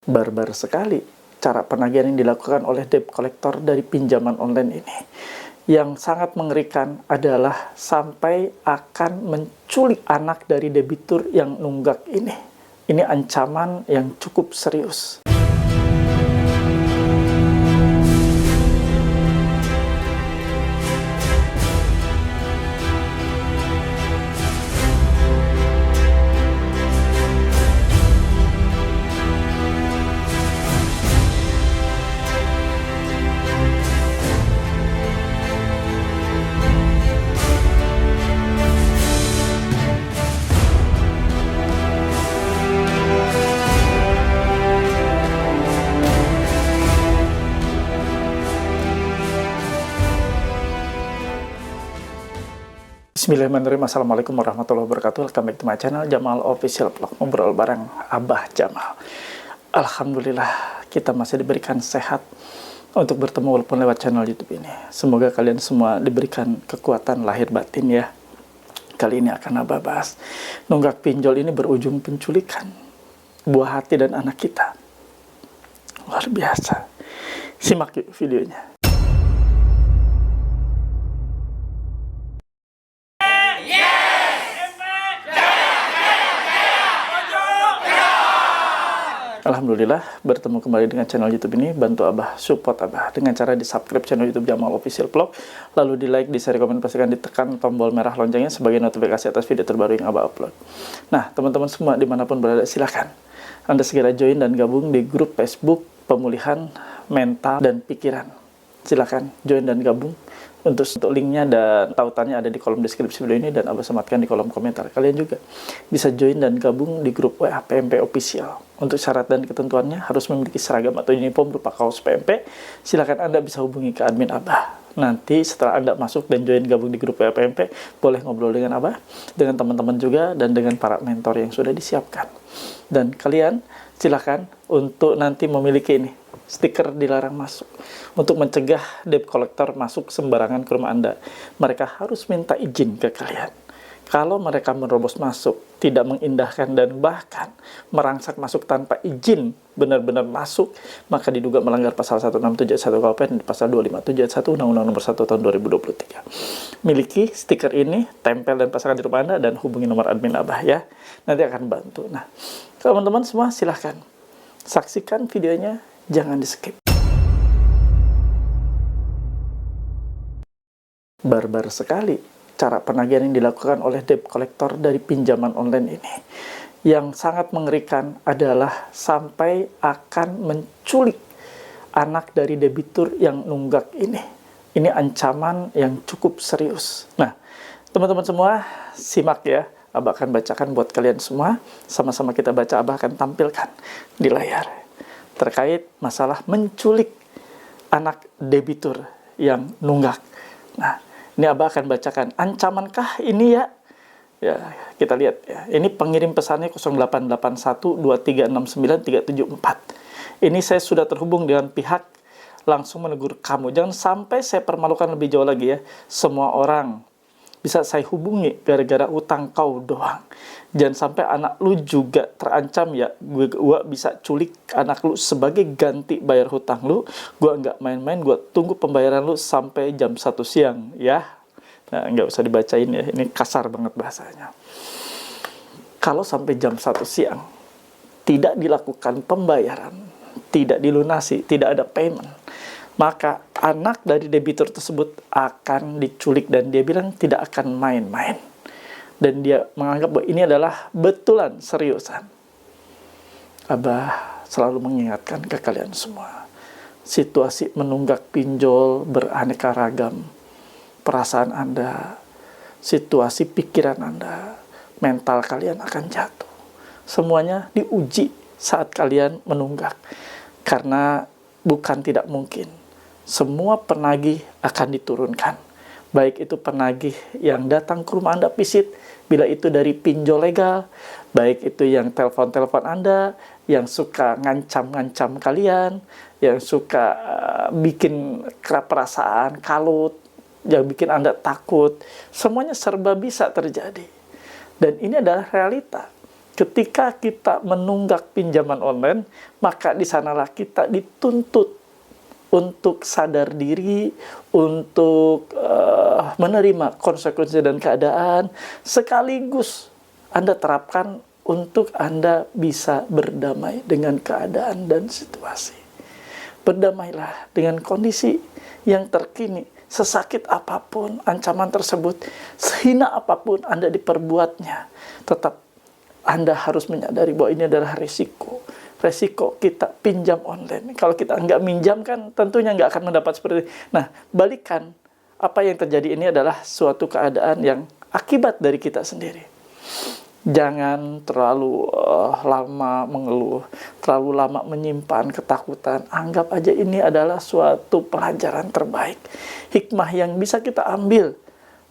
Barbar sekali cara penagihan yang dilakukan oleh debt collector dari pinjaman online ini. Yang sangat mengerikan adalah sampai akan menculik anak dari debitur yang nunggak ini. Ini ancaman yang cukup serius. Bismillahirrahmanirrahim. Assalamualaikum warahmatullahi wabarakatuh. Welcome back to my channel Jamal Official Vlog. Ngobrol bareng Abah Jamal. Alhamdulillah kita masih diberikan sehat untuk bertemu walaupun lewat channel YouTube ini. Semoga kalian semua diberikan kekuatan lahir batin ya. Kali ini akan Abah bahas nunggak pinjol ini berujung penculikan buah hati dan anak kita. Luar biasa. Simak yuk videonya. Alhamdulillah bertemu kembali dengan channel YouTube ini. Bantu Abah, support Abah dengan cara di subscribe channel YouTube Jamal Official Vlog, lalu di like, di share, komen, pastikan ditekan tombol merah loncengnya sebagai notifikasi atas video terbaru yang Abah upload. Nah teman-teman semua dimanapun berada, silakan Anda segera join dan gabung di grup Facebook Pemulihan Mental dan Pikiran. Silakan join dan gabung. Untuk linknya dan tautannya ada di kolom deskripsi video ini dan Abah sematkan di kolom komentar. Kalian juga bisa join dan gabung di grup WA PMP Official. Untuk syarat dan ketentuannya harus memiliki seragam atau uniform berupa kaos PMP. Silakan Anda bisa hubungi ke admin Abah. Nanti setelah Anda masuk dan join gabung di grup WA PMP, boleh ngobrol dengan Abah, dengan teman-teman juga, dan dengan para mentor yang sudah disiapkan. Dan kalian silakan untuk nanti memiliki ini stiker dilarang masuk untuk mencegah debt collector masuk sembarangan ke rumah Anda. Mereka harus minta izin ke kalian. Kalau mereka menerobos masuk, tidak mengindahkan dan bahkan merangsak masuk tanpa izin, benar-benar masuk, maka diduga melanggar pasal 167 KUHP dan pasal 257 Undang-Undang Nomor 1 Tahun 2023. Miliki stiker ini, tempel dan pasangkan di rumah Anda dan hubungi nomor admin Abah ya. Nanti akan bantu. Nah, teman-teman semua silahkan saksikan videonya, jangan di skip. Barbar sekali cara penagihan yang dilakukan oleh debt collector dari pinjaman online ini. Yang sangat mengerikan adalah sampai akan menculik anak dari debitur yang nunggak ini. Ini ancaman yang cukup serius. Nah, teman-teman semua simak ya. Abah akan bacakan buat kalian semua. Sama-sama kita baca, Abah akan tampilkan di layar. Terkait masalah menculik anak debitur yang nunggak. Nah, ini Abah akan bacakan. Ancamankah ini ya? Ya, kita lihat ya. Ini pengirim pesannya 08812369 374. Ini saya sudah terhubung dengan pihak, langsung menegur kamu. Jangan sampai saya permalukan lebih jauh lagi ya. Semua orang bisa saya hubungi gara-gara utang kau doang. Jangan sampai anak lu juga terancam ya. Gua bisa culik anak lu sebagai ganti bayar hutang lu. Gua nggak main-main, gua tunggu pembayaran lu sampai jam 1 siang ya. Nah, nggak usah dibacain ya, ini kasar banget bahasanya. Kalau sampai jam 1 siang tidak dilakukan pembayaran, tidak dilunasi, tidak ada payment, maka anak dari debitur tersebut akan diculik dan dia bilang tidak akan main-main. Dan dia menganggap bahwa ini adalah betulan seriusan. Abah selalu mengingatkan ke kalian semua. Situasi menunggak pinjol beraneka ragam. Perasaan Anda, situasi pikiran Anda, mental kalian akan jatuh. Semuanya diuji saat kalian menunggak. Karena bukan tidak mungkin. Semua penagih akan diturunkan. Baik itu penagih yang datang ke rumah Anda visit, bila itu dari pinjol legal, baik itu yang telepon-telepon Anda, yang suka ngancam-ngancam kalian, yang suka bikin perasaan kalut, yang bikin Anda takut, semuanya serba bisa terjadi. Dan ini adalah realita. Ketika kita menunggak pinjaman online, maka di sanalah kita dituntut untuk sadar diri, untuk menerima konsekuensi dan keadaan, sekaligus Anda terapkan untuk Anda bisa berdamai dengan keadaan dan situasi. Berdamailah dengan kondisi yang terkini, sesakit apapun ancaman tersebut, sehina apapun Anda diperbuatnya, tetap Anda harus menyadari bahwa ini adalah resiko kita pinjam online. Kalau kita nggak minjam kan tentunya nggak akan mendapat seperti itu. Nah, balikan, apa yang terjadi ini adalah suatu keadaan yang akibat dari kita sendiri. Jangan terlalu lama mengeluh, terlalu lama menyimpan ketakutan. Anggap aja ini adalah suatu pelajaran terbaik. Hikmah yang bisa kita ambil,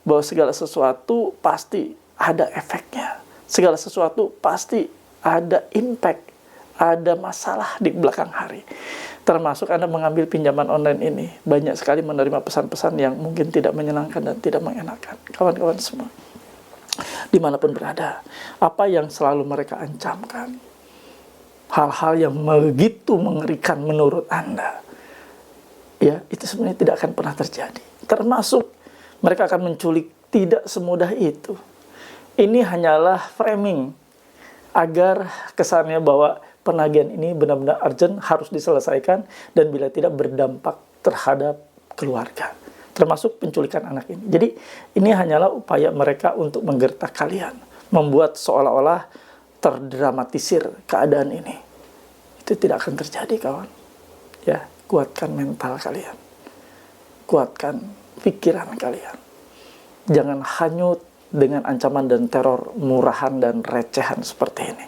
bahwa segala sesuatu pasti ada efeknya. Segala sesuatu pasti ada impact, ada masalah di belakang hari. Termasuk Anda mengambil pinjaman online ini, banyak sekali menerima pesan-pesan yang mungkin tidak menyenangkan dan tidak mengenakan. Kawan-kawan semua, dimanapun berada, apa yang selalu mereka ancamkan, hal-hal yang begitu mengerikan menurut Anda, ya, itu sebenarnya tidak akan pernah terjadi. Termasuk mereka akan menculik, tidak semudah itu. Ini hanyalah framing agar kesannya bahwa penagihan ini benar-benar urgent, harus diselesaikan, dan bila tidak berdampak terhadap keluarga, termasuk penculikan anak ini. Jadi ini hanyalah upaya mereka untuk menggertak kalian, membuat seolah-olah terdramatisir keadaan ini. Itu tidak akan terjadi, kawan. Ya, kuatkan mental kalian, kuatkan pikiran kalian. Jangan hanyut dengan ancaman dan teror murahan dan recehan seperti ini.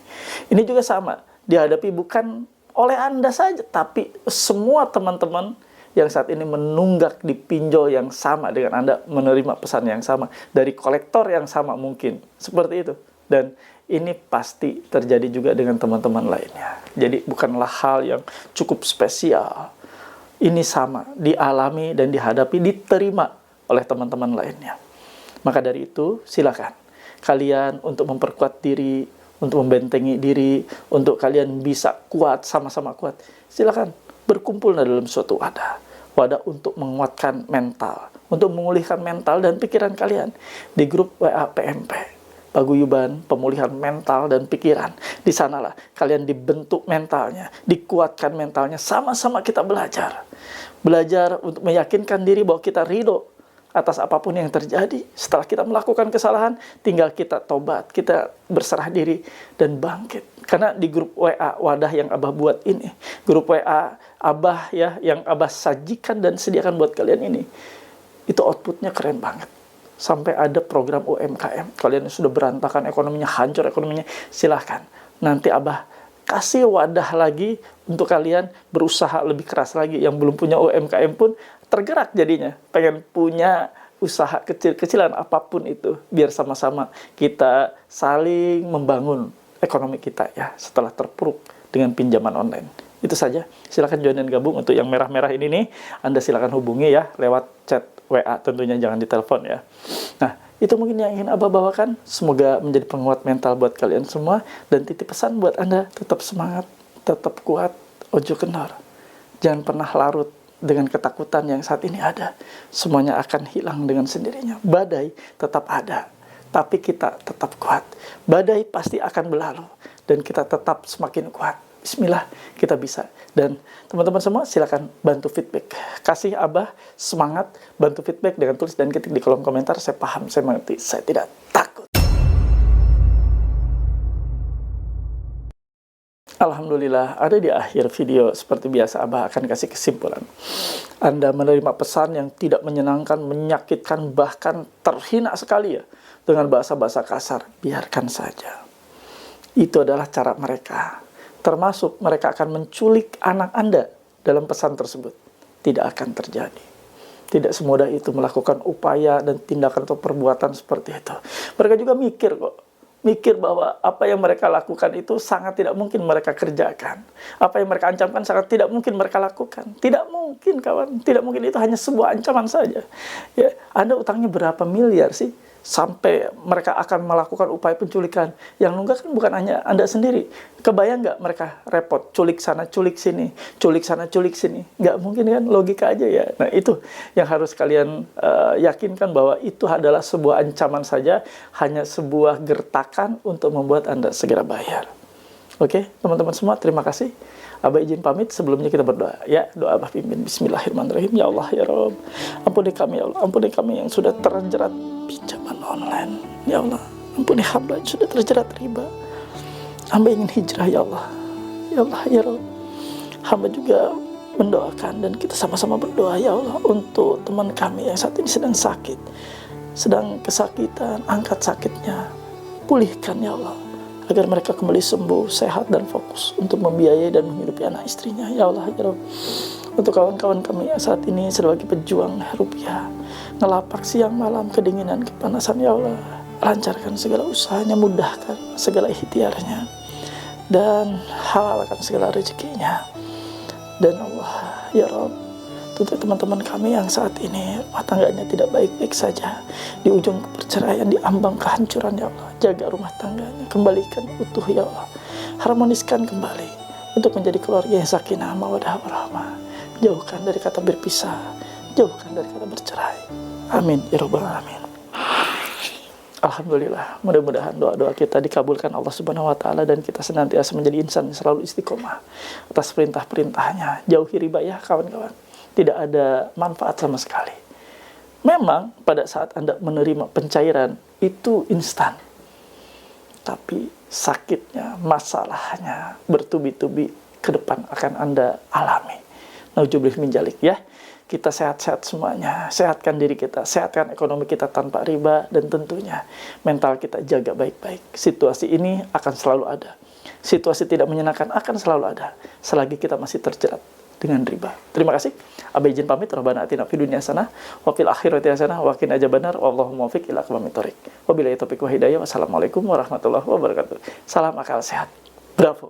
Ini juga sama, dihadapi bukan oleh Anda saja, tapi semua teman-teman yang saat ini menunggak di pinjol yang sama dengan Anda, menerima pesan yang sama, dari kolektor yang sama mungkin, seperti itu. Dan ini pasti terjadi juga dengan teman-teman lainnya. Jadi bukanlah hal yang cukup spesial. Ini sama, dialami dan dihadapi, diterima oleh teman-teman lainnya. Maka dari itu, silakan kalian untuk memperkuat diri, untuk membentengi diri, untuk kalian bisa kuat, sama-sama kuat. Silakan berkumpul dalam suatu wadah untuk menguatkan mental, untuk memulihkan mental dan pikiran kalian di grup WA PMP, Paguyuban Pemulihan Mental dan Pikiran. Di sanalah kalian dibentuk mentalnya, dikuatkan mentalnya, sama-sama kita belajar untuk meyakinkan diri bahwa kita ridho atas apapun yang terjadi. Setelah kita melakukan kesalahan, tinggal kita tobat, kita berserah diri dan bangkit. Karena di grup WA wadah yang Abah buat ini, grup WA Abah ya, yang Abah sajikan dan sediakan buat kalian ini, itu outputnya keren banget. Sampai ada program UMKM. Kalian sudah berantakan ekonominya, hancur ekonominya, silahkan. Nanti Abah kasih wadah lagi untuk kalian berusaha lebih keras lagi. Yang belum punya UMKM pun tergerak jadinya, pengen punya usaha kecil-kecilan apapun itu, biar sama-sama kita saling membangun ekonomi kita ya, setelah terpuruk dengan pinjaman online. Itu saja, silakan join dan gabung. Untuk yang merah-merah ini nih, Anda silakan hubungi ya lewat chat WA, tentunya jangan ditelepon ya. Nah, itu mungkin yang ingin Abah bawakan. Semoga menjadi penguat mental buat kalian semua, dan titip pesan buat Anda, tetap semangat, tetap kuat, ojo kendor. Jangan pernah larut dengan ketakutan yang saat ini ada. Semuanya akan hilang dengan sendirinya. Badai tetap ada, tapi kita tetap kuat. Badai pasti akan berlalu, dan kita tetap semakin kuat. Bismillah, kita bisa. Dan teman-teman semua silakan bantu feedback. Kasih Abah semangat, bantu feedback dengan tulis dan ketik di kolom komentar. Saya paham, saya mengerti, saya tidak takut. Alhamdulillah, ada di akhir video. Seperti biasa, Abah akan kasih kesimpulan. Anda menerima pesan yang tidak menyenangkan, menyakitkan, bahkan terhina sekali ya, dengan bahasa-bahasa kasar, biarkan saja. Itu adalah cara mereka. Termasuk mereka akan menculik anak Anda dalam pesan tersebut. Tidak akan terjadi. Tidak semudah itu melakukan upaya dan tindakan atau perbuatan seperti itu. Mereka juga mikir kok. Mikir bahwa apa yang mereka lakukan itu sangat tidak mungkin mereka kerjakan. Apa yang mereka ancamkan sangat tidak mungkin mereka lakukan. Tidak mungkin, kawan. Tidak mungkin, itu hanya sebuah ancaman saja. Ya, Anda utangnya berapa miliar sih? sampai mereka akan melakukan upaya penculikan. Yang nunggak kan bukan hanya Anda sendiri. Kebayang nggak mereka repot, culik sana, culik sini, culik sana, culik sini? Nggak mungkin kan, logika aja ya. Nah itu yang harus kalian yakinkan, bahwa itu adalah sebuah ancaman saja, hanya sebuah gertakan untuk membuat Anda segera bayar. Oke, teman-teman semua, terima kasih. Abah izin pamit, sebelumnya kita berdoa. Ya, doa Abah pimpin. Bismillahirrahmanirrahim. Ya Allah, ya Rabb, ampuni kami ya Allah, ampuni kami yang sudah terjerat pinjaman online. Ya Allah, ampuni hamba yang sudah terjerat riba. Hamba ingin hijrah ya Allah. Ya Allah, ya Rabb, hamba juga mendoakan, dan kita sama-sama berdoa ya Allah untuk teman kami yang saat ini sedang sakit, sedang kesakitan. Angkat sakitnya, pulihkan ya Allah, agar mereka kembali sembuh, sehat, dan fokus untuk membiayai dan menghidupi anak istrinya. Ya Allah, ya Rabb, untuk kawan-kawan kami yang saat ini sebagai pejuang rupiah, ngelapak siang malam, kedinginan, kepanasan, ya Allah, lancarkan segala usahanya, mudahkan segala ikhtiarnya, dan halalkan segala rezekinya. Dan Allah, ya Rabb, untuk teman-teman kami yang saat ini rumah tangganya tidak baik-baik saja, di ujung perceraian, di ambang kehancuran, ya Allah, jaga rumah tangganya, kembalikan utuh ya Allah, harmoniskan kembali untuk menjadi keluarga yang sakinah, mawaddah, warahmah. Jauhkan dari kata berpisah, jauhkan dari kata bercerai. Amin ya rabbal alamin. Alhamdulillah, mudah-mudahan doa-doa kita dikabulkan Allah Subhanahu wa taala, dan kita senantiasa menjadi insan yang selalu istiqomah atas perintah-perintahnya. Jauhi riba ya kawan-kawan. Tidak ada manfaat sama sekali. Memang pada saat Anda menerima pencairan itu instan, tapi sakitnya, masalahnya bertubi-tubi ke depan akan Anda alami. Nauzubillah min dzalik ya. Kita sehat-sehat semuanya, sehatkan diri kita, sehatkan ekonomi kita tanpa riba, dan tentunya mental kita jaga baik-baik. Situasi ini akan selalu ada. Situasi tidak menyenangkan akan selalu ada selagi kita masih terjerat dengan riba. Terima kasih. Abah izin pamit. Rabbana atina fid dunya hasanah wa fil akhirati hasanah wa qina adzabannar. Wallahu muwaffiq ila aqwamit thoriq. Wabillahi taufiq wa hidayah. Wassalamualaikum warahmatullahi wabarakatuh. Salam akal sehat. Bravo.